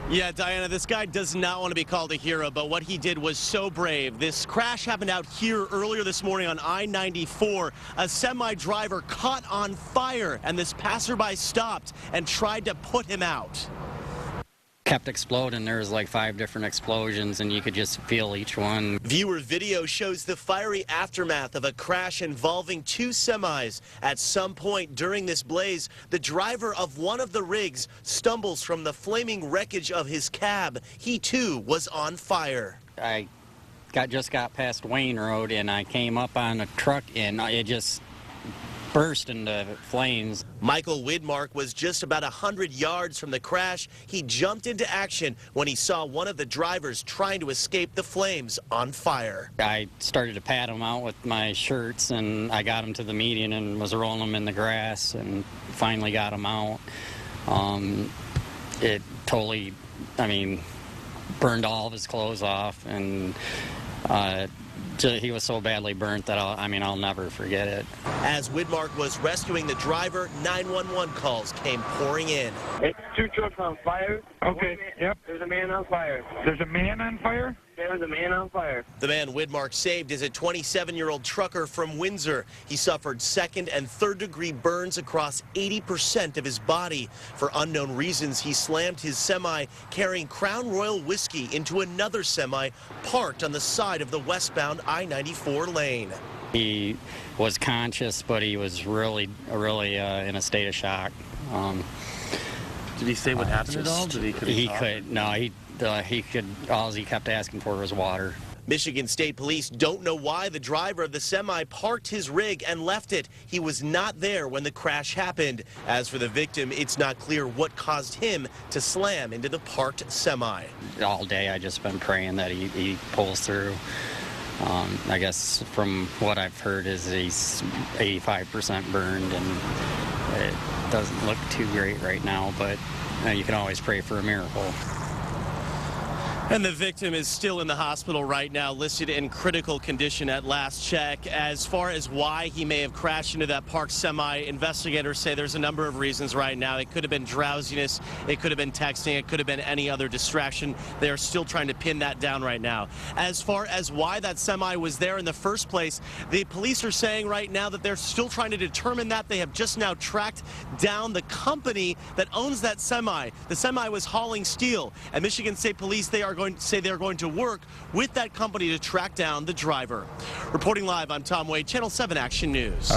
Yeah, Diana, this guy does not want to be called a hero, but what he did was so brave. This crash happened out here earlier this morning on I-94. A semi-driver caught on fire, and this passerby stopped and tried to put him out. Kept exploding. There was like 5 different explosions, and you could just feel each one. Viewer video shows the fiery aftermath of a crash involving 2 semis. At some point during this blaze, the driver of one of the rigs stumbles from the flaming wreckage of his cab. He too was on fire. I just got past Wayne Road, and I came up on a truck, and it just burst into flames. Michael Widmark was just about 100 yards from the crash. He jumped into action when he saw one of the drivers trying to escape the flames on fire. I started to pat him out with my shirts, and I got him to the median and was rolling him in the grass and finally got him out. It totally, burned all of his clothes off, and he was so badly burnt that I'll never forget it. As Widmark was rescuing the driver, 911 calls came pouring in. It's 2 trucks on fire. Okay, yep. There's a man on fire. There's a man on fire? There's a man on fire. The man Widmark saved is a 27-year-old trucker from Windsor. He suffered 2nd and 3rd degree burns across 80% of his body. For unknown reasons, he slammed his semi carrying Crown Royal whiskey into another semi parked on the side of the westbound I-94 lane. He was conscious, but he was really in a state of shock. Did he say what happened at all? All he kept asking for was water. Michigan State Police don't know why the driver of the semi parked his rig and left it. He was not there when the crash happened. As for the victim, it's not clear what caused him to slam into the parked semi. All day I just been praying that he pulls through. I guess from what I've heard is he's 85% burned, and it doesn't look too great right now, but you can always pray for a miracle. And the victim is still in the hospital right now, listed in critical condition at last check. As far as why he may have crashed into that parked semi, investigators say there's a number of reasons right now. It could have been drowsiness, it could have been texting, it could have been any other distraction. They are still trying to pin that down right now. As far as why that semi was there in the first place, the police are saying right now that they're still trying to determine that. They have just now tracked down the company that owns that semi. The semi was hauling steel, and Michigan State Police, they are going to work with that company to track down the driver. Reporting live, I'm Tom Wade, Channel 7 Action News.